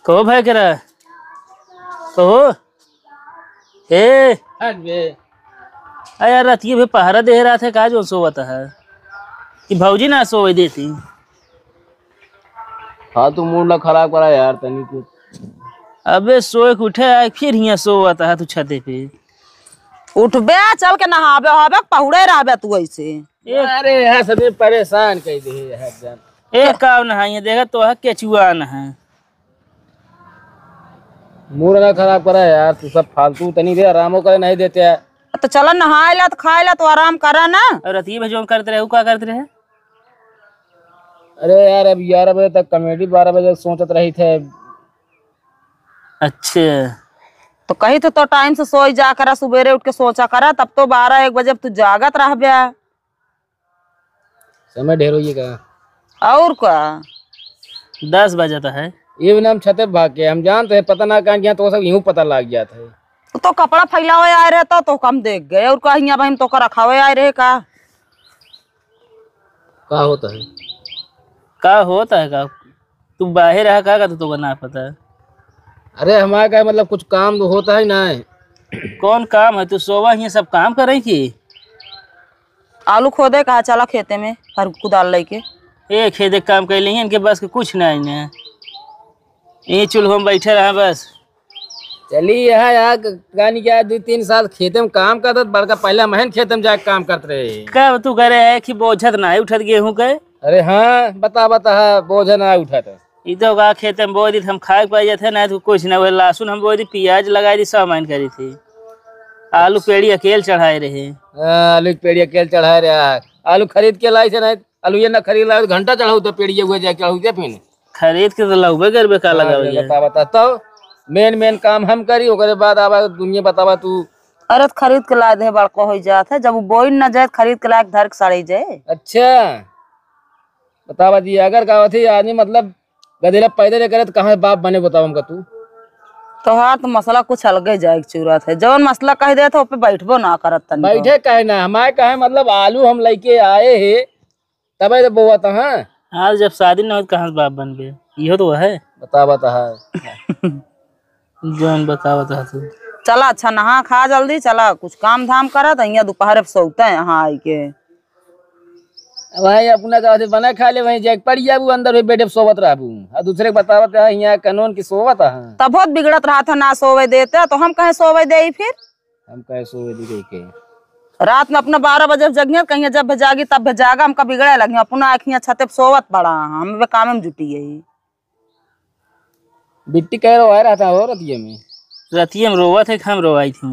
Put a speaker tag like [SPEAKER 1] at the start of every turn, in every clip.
[SPEAKER 1] कहो भाई करा कहो ए यार रात भी पहरा दे रहा था का जो सोवता है कि भौजी ना सोवे देती।
[SPEAKER 2] हाँ तू मूड ला खराब करा यार तनी कुछ।
[SPEAKER 1] अबे सोए के उठे आए फिर यहाँ सोवता है तू छते पे
[SPEAKER 3] उठबे चल के नहाबे हबे पहुड़े रहबे तू ऐसे।
[SPEAKER 2] अरे यार सभी परेशान कर दे यार जान।
[SPEAKER 1] एक काम नहाइए देखा तो है केचुआ न है।
[SPEAKER 2] मूड ना खराब करा यार तू सब फालतू तनी दे आरामो करे नहीं देते है।
[SPEAKER 3] तो चल नहाए ला तो खाए ला तो आराम करा ना।
[SPEAKER 1] और रतिये भजों करते रहे क्या करते रहे।
[SPEAKER 2] अरे यार अब 11 बजे तक कॉमेडी 12 बजे सोचत रही थे।
[SPEAKER 1] अच्छा
[SPEAKER 3] तो कही तो टाइम से सोई जा करा सुबेरे उठ के सोचा करा तब तो 12-1 बजे तू जागत रह बे।
[SPEAKER 2] समय ढेर होइए का
[SPEAKER 3] और क्या
[SPEAKER 1] 10 बजे है
[SPEAKER 2] ये भी नाम छते भाग के हम जानते हैं पता ना कहाँ गया तो सब यूं पता लग गया था।
[SPEAKER 3] तो कपड़ा फैलावे आए रहे तो कम देख गए और कहीं बहन तो रखावे आए रहे का
[SPEAKER 2] होता है
[SPEAKER 1] का तू बाहर रहा का तो ना पता है।
[SPEAKER 2] अरे हमारे का मतलब कुछ काम तो होता है ना।
[SPEAKER 1] कौन काम है तू सोवा ये सब काम करे की।
[SPEAKER 3] आलू खोदे कहा चला खेते में हर कुदाल लेके
[SPEAKER 1] एक खेदे काम कर ली इनके बस के कुछ नहीं ये चूल्हों में बैठे रहा बस।
[SPEAKER 2] चलिए यार गानी क्या 2-3 साल खेते में काम करता बड़का पहला महन खेते में जाके काम करते रहे।
[SPEAKER 1] कब तू करे है कि बोझत ना उठत गेहूं के।
[SPEAKER 2] अरे हाँ बता बोझ ना उठा था
[SPEAKER 1] ये तो का खेते में बो दी हम खाए पाए जाते ना तो कुछ ना हुआ। लहसुन हम बो दी प्याज लगाई दी सब मान करी थी। आलू पेड़ी अकेले चढ़ाए रहे।
[SPEAKER 2] आलू पेड़ी अकेले चढ़ाए रहे। आलू खरीद के लाई से नहीं आलू ये ना खरीद लाए घंटा चढ़ाऊ तो पेड़ी हुए जाके चढ़ाऊ फिर
[SPEAKER 1] खरीद के तो लगबे करबे का लगा
[SPEAKER 2] बता तो मेन काम हम करी ओकरे बाद आवा दुनिया बतावा तू।
[SPEAKER 3] अरे खरीद के ला दे बड़को हो जात है जब वो बोई न जाए खरीद के लायक धर के सड़ी जाए।
[SPEAKER 2] अच्छा बतावा दी अगर का थी आदमी मतलब गधेला पैदल करे तो कहाँ बाप बने बताओ हमका तू।
[SPEAKER 3] तो हाँ तो मसला कुछ अलग जाए जरूरत है जौन मसला कह दे तो पे बैठबो ना करत तनी
[SPEAKER 2] बैठे कहे ना हमारे कहे मतलब आलू हम लेके आए है तब तो बोआ था। हाँ
[SPEAKER 1] आज जब शादी न हो कहाँ से बाप बन गए यो तो है
[SPEAKER 2] बता
[SPEAKER 1] जौन बतावा था तू।
[SPEAKER 3] चला अच्छा नहा खा जल्दी चला कुछ काम धाम करा तो यहाँ दोपहर सोते हैं यहाँ आई के
[SPEAKER 2] वही अपना का बना खा ले वही जैक पड़ जाबू अंदर भी बेटे सोवत रहबू और दूसरे बतावत है यहाँ कानून की सोवत है।
[SPEAKER 3] तब बहुत बिगड़त रहा था ना सोवे देते तो हम कहे सोवे दे फिर
[SPEAKER 2] हम कहे सोवे दी के
[SPEAKER 3] रात में अपना 12 बजे जगिए कहीं जब भेजागी तब भेजागा हमका बिगड़े लगे अपना आखियां छते सोवत पड़ा हम वे काम में जुटी है।
[SPEAKER 2] बिट्टी कह रहा था हो
[SPEAKER 1] रतिये में रोवा थे हम रोवाई थी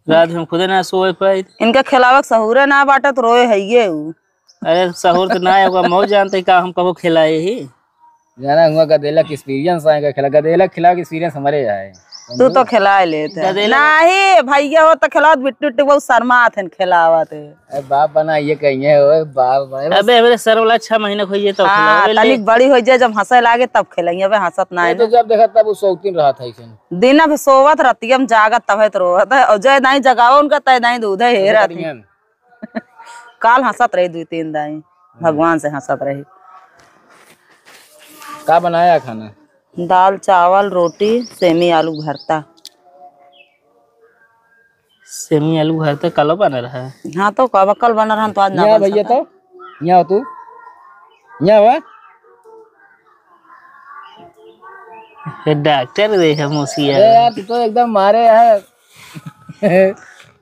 [SPEAKER 1] रात हम खुदे ना सोए पाई।
[SPEAKER 3] इनके खिलावक सहूरे ना बाटे तो रोए है ये।
[SPEAKER 1] अरे सहूर तो ना होगा मौ जानते का हम कबो खिलाए ही
[SPEAKER 2] जाना हुआ गदेला की एक्सपीरियंस आएगा खिला गदेला खिला की एक्सपीरियंस हमारे आए।
[SPEAKER 3] तू तो खिलाए लेते नहीं भैया हो तो खिलावत बिट्टू बिट्टू बहुत शर्मात है खिलावत।
[SPEAKER 2] अरे बाप बना ये कहिए हो बाप
[SPEAKER 1] अबे मेरे सर वाला 6 महीने खोइए तो
[SPEAKER 3] तनिक बड़ी हो जाए जब हंसे लागे तब खिलाइए अबे हंसत ना है
[SPEAKER 2] तो जब देखा तब वो शौकीन रहा था इसे
[SPEAKER 3] दिन में सोवत रतियम जागत तब तो रोवत है और जय नहीं जगाओ उनका तय नहीं दूध है हेरा काल हंसत रही 2-3 दाई भगवान से हंसत रही।
[SPEAKER 2] का बनाया खाना
[SPEAKER 3] दाल चावल रोटी सेमी आलू भरता।
[SPEAKER 1] सेमी आलू भरता कल बना रहा है।
[SPEAKER 3] हाँ तो कब कल बना रहा तो आज ना
[SPEAKER 2] भैया तो यहाँ तू यहाँ
[SPEAKER 1] डॉक्टर देख मुसिया
[SPEAKER 2] यार तू तो एकदम मारे है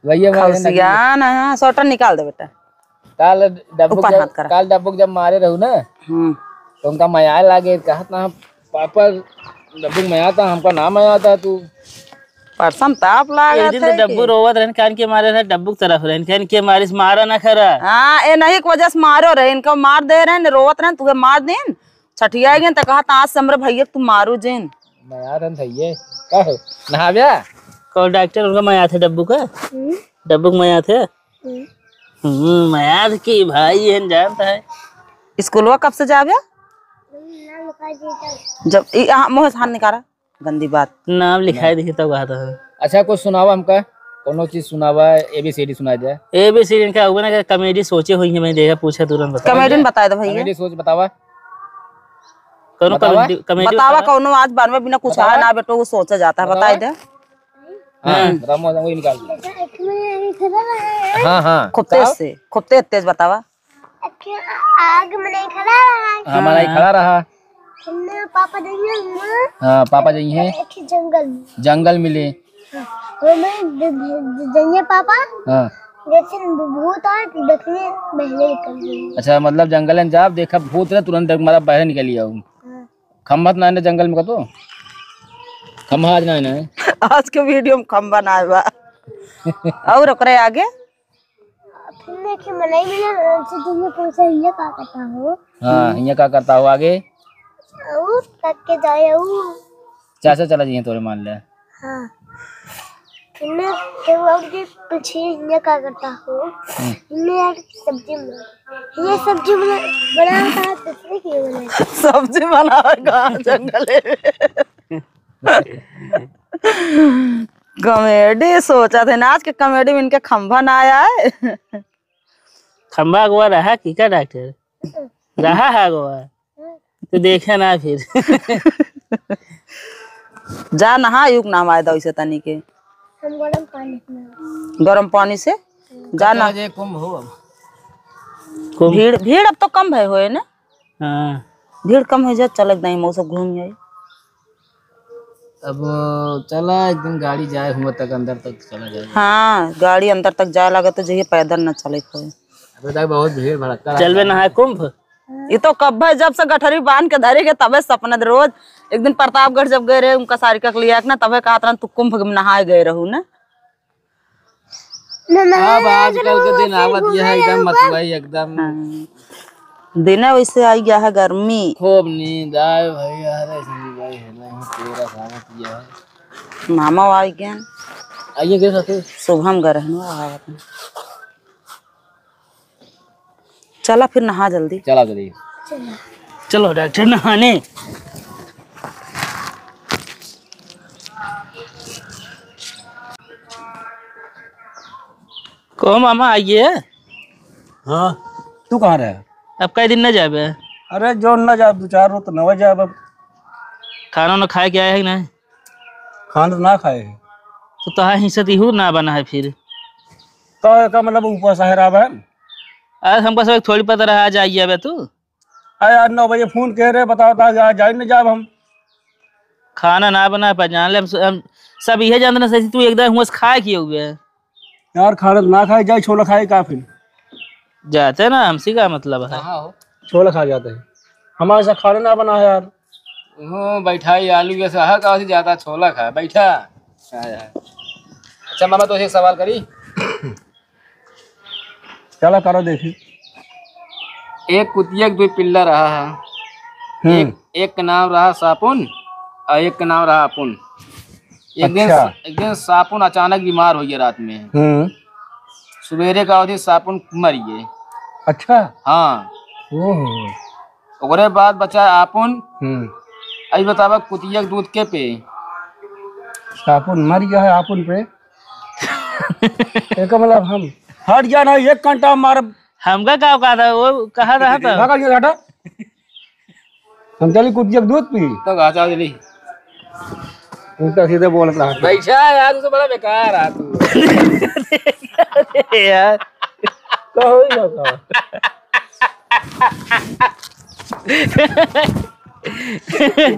[SPEAKER 2] भैया
[SPEAKER 3] ना स्वेटर निकाल दे बेटा।
[SPEAKER 2] काल डब्बू जब मारे रहू ना तो उनका मया लागे कहा ना पापा डब्बू मया था हमका नाम आया था तू
[SPEAKER 3] परसम ताप लागे
[SPEAKER 1] एक दिन तो डब्बू रोवत रहन कान के मारे रहे डब्बू की तरफ रहन कान के मारिस मारा ना खरा।
[SPEAKER 3] हां ए नहीं की वजह से मारो रहे इनको मार दे रहे ने रोवत रहन तुहे मार देन छठिया गए त कहा आज से हमरे भैया तू मारू जेन
[SPEAKER 2] मया रहन थइए का हो नहाव्या
[SPEAKER 1] को डॉक्टर उनका मया थे डब्बू का डब्बू मया थे मया की भाई है जानता है।
[SPEAKER 3] स्कूलवा कब से जावे जब मोह हाथ निकाला गंदी बात
[SPEAKER 1] नाम लिखाई देखी तब कहा था।
[SPEAKER 2] अच्छा कुछ सुनावा हमका कोनो चीज सुनावा, ABCD सुना जाए।
[SPEAKER 1] ABCD इनका होगा ना, कॉमेडी सोचे हुई है, मैं देखा पूछा तुरंत बता।
[SPEAKER 3] कॉमेडी बता दो भैया,
[SPEAKER 2] कॉमेडी सोच बतावा,
[SPEAKER 1] कौन कॉमेडी
[SPEAKER 3] बतावा कौनो आज बार में बिना कुछ है ना बेटो, वो सोचा जाता है, बता दे।
[SPEAKER 2] हां बताओ, वही निकाल। हां
[SPEAKER 3] खूब तेज बतावा।
[SPEAKER 4] आग में नहीं खड़ा रहा।
[SPEAKER 2] हमारा ही खड़ा रहा।
[SPEAKER 4] पापा जाइए।
[SPEAKER 2] हाँ पापा जाइए जंगल मिले।
[SPEAKER 4] जाइए पापा।
[SPEAKER 2] हाँ
[SPEAKER 4] जैसे भूत आए देखने बहरे निकल गई।
[SPEAKER 2] अच्छा मतलब जंगल में जाब देखा भूत ने तुरंत हमारा बहरे निकल लिया हूँ। खम्बा ना ने जंगल में का तो खम्बा आज ना है।
[SPEAKER 3] आज के वीडियो में खम्बा ना बा। और ओकरे आगे
[SPEAKER 4] फिर देखिए मनाई मिला से तुम्हें पूछा ये क्या करता हो।
[SPEAKER 2] हाँ ये क्या करता हो आगे
[SPEAKER 4] तक के जाए
[SPEAKER 2] चाचा चला जाइए तोरे मान ले।
[SPEAKER 4] हाँ फिर और के पूछे ये क्या करता हो। यार सब्जी ये सब्जी बनाता है किसने की बना
[SPEAKER 3] सब्जी बनाएगा जंगल में। कॉमेडी सोचा थे ना आज के कॉमेडी में इनके खंभा ना आया है।
[SPEAKER 1] खंबा गोवा रहा की का डॉक्टर रहा है गोवा तो देखा ना फिर।
[SPEAKER 3] जा नहा युग नाम आया था वैसे तनी के
[SPEAKER 4] हम
[SPEAKER 3] गर्म पानी से जाना।
[SPEAKER 2] कुंभ हो
[SPEAKER 3] भीड़ अब तो कम है होए ना।
[SPEAKER 1] हाँ
[SPEAKER 3] भीड़ कम है जा चल नहीं मौसम घूम जाए।
[SPEAKER 2] अब चला एक दिन गाड़ी जाए हुआ तक अंदर तक चला जाए।
[SPEAKER 3] हाँ गाड़ी अंदर तक जाए लगे तो जैसे पैदल न चले खोए।
[SPEAKER 2] अभी तक बहुत भीड़ भड़का
[SPEAKER 1] चलवे ना है कुंभ।
[SPEAKER 3] ये तो कब है जब से गठरी बांध के धरे के तबे सपना रोज। एक दिन प्रतापगढ़ जब गए रहे उनका सारिका के लिया ना तबे कहा था तू कुंभ में नहाए गए रहू ना।
[SPEAKER 2] अब आजकल के दिन आवत यह एकदम मतवाई एकदम
[SPEAKER 3] दिन वैसे आई गया है गर्मी
[SPEAKER 2] खूब नींद आए भाई यार भाई है नहीं पूरा खाना किया है।
[SPEAKER 3] मामा आई गया
[SPEAKER 2] आइए के साथ
[SPEAKER 3] शुभम गए रहने चला फिर नहा जल्दी
[SPEAKER 2] चला जल्दी
[SPEAKER 1] चलो डॉक्टर नहाने। को मामा आइए।
[SPEAKER 5] हाँ तू कहाँ रहे?
[SPEAKER 1] अब कई दिन न जाबे?
[SPEAKER 5] अरे जो न जा दो चार रोज तो न जा। अब
[SPEAKER 1] खाना न खाए के आया है ना?
[SPEAKER 5] खाना ना खाए
[SPEAKER 1] तो तहा हिस्सा इहू ना बना है फिर
[SPEAKER 5] तो का मतलब ऊपर शहर आवे।
[SPEAKER 1] आज हमको सब थोड़ी पता रहा आज आइए अब तू।
[SPEAKER 5] आया 9 बजे फोन कह रहे बताओ जाए न जाब हम।
[SPEAKER 1] खाना ना बना पा जान ले हम सब यह जानते ना सही तू एकदम हुआ खाए किए हुए
[SPEAKER 5] यार खाना ना खाए जाए छोला खाए का फिर
[SPEAKER 1] जाते ना हमसी का मतलब है
[SPEAKER 5] छोला खा जाते हैं हमारे साथ खाना ना बना है यार।
[SPEAKER 2] बैठा ही आलू के सहा का ज्यादा छोला खा बैठा। अच्छा मामा तो एक सवाल करी
[SPEAKER 5] चला करो देखी।
[SPEAKER 2] एक कुतिया दो पिल्ला रहा है एक का नाम रहा सापुन और एक का नाम रहा अपुन। एक दिन सापुन अचानक बीमार हो गया रात में। सवेरे का होती सापुन मर गए।
[SPEAKER 5] अच्छा
[SPEAKER 2] हाँ ओकरे बाद बचा आपुन। अभी बतावा कुतिया दूध के पे
[SPEAKER 5] सापुन मर गया है आपुन पे। एक मतलब हम हट गया ना 1 घंटा मार
[SPEAKER 1] हमका क्या कहा था वो कहा रहा था
[SPEAKER 5] हम चली कुतिया दूध पी
[SPEAKER 2] तो गाचा जली
[SPEAKER 5] उल्टा सीधे बोल रहा है।
[SPEAKER 2] बैठा यार तू तो बड़ा बेकार है तू
[SPEAKER 1] यार
[SPEAKER 5] कहो ही ना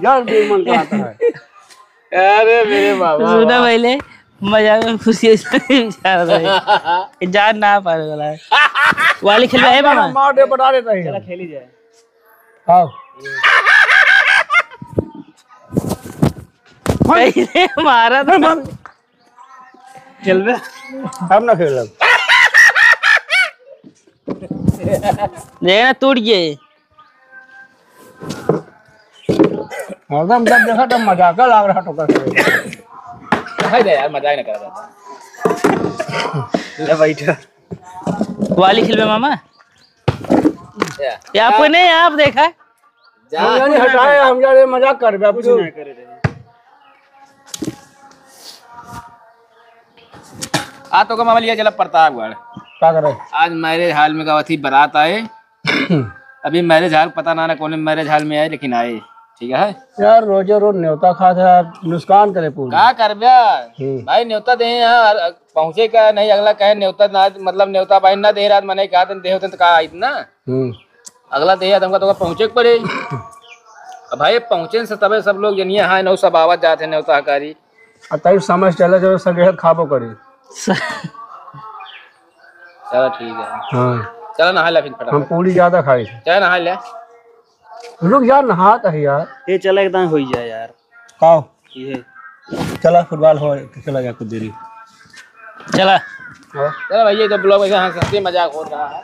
[SPEAKER 5] यार बेईमान कराता है।
[SPEAKER 2] अरे मेरे बाबा
[SPEAKER 1] सुना पहले मजा में खुशी जान ना पाने वाला है वाली खेल है मामा
[SPEAKER 5] मार दे बता देता है।
[SPEAKER 2] चला खेली जाए।
[SPEAKER 5] आओ
[SPEAKER 1] पहले मारा था
[SPEAKER 5] खेल बे हम ना खेल
[SPEAKER 1] देखना टूट गए।
[SPEAKER 5] मर्दम जब देखा तब मजाक लग रहा तो
[SPEAKER 2] हाय दे यार मजाक न कर रहा ले बैठा
[SPEAKER 1] वाली खेल में मामा या आपको नहीं आप देखा
[SPEAKER 5] हम नहीं हटाए हम जा रहे मजाक कर बे कुछ नहीं करे
[SPEAKER 2] आज तो का मामा लिया चला प्रतापगढ़।
[SPEAKER 5] क्या करे?
[SPEAKER 2] आज मैरिज हाल में गवा थी, बारात आए। अभी मैरिज हाल पता ना कौन मैरिज हाल में आए, लेकिन आए। ठीक है
[SPEAKER 5] यार रोजे रोज न्योता खा था, नुकसान करे पूरा।
[SPEAKER 2] क्या कर भाई, न्योता दे यहाँ पहुंचे का नहीं, अगला कहे न्योता ना, मतलब न्योता भाई ना दे रात मैंने कहा दे होते तो कहा आई ना, अगला दे तुमका तो पहुंचे के पड़े। अब भाई पहुंचे से तबे सब लोग जनिए हाँ नौ सब आवाज जाते न्योता हकारी।
[SPEAKER 5] तब समझ चले जो सगे खाबो करी।
[SPEAKER 2] चलो ठीक है।
[SPEAKER 5] हाँ
[SPEAKER 2] चलो नहा ले फिर फटाफट।
[SPEAKER 5] हम पूरी ज्यादा खाई थी।
[SPEAKER 2] चाहे नहा ले।
[SPEAKER 5] रुक यार, नहाता है यार।
[SPEAKER 1] ये चला एकदम हो जाए यार।
[SPEAKER 5] खाओ
[SPEAKER 1] ये
[SPEAKER 5] चला फुटबॉल हो चला गया कुछ देरी।
[SPEAKER 1] चला।
[SPEAKER 2] चलो भैया तो ब्लॉग में हंसी मजाक हो रहा है।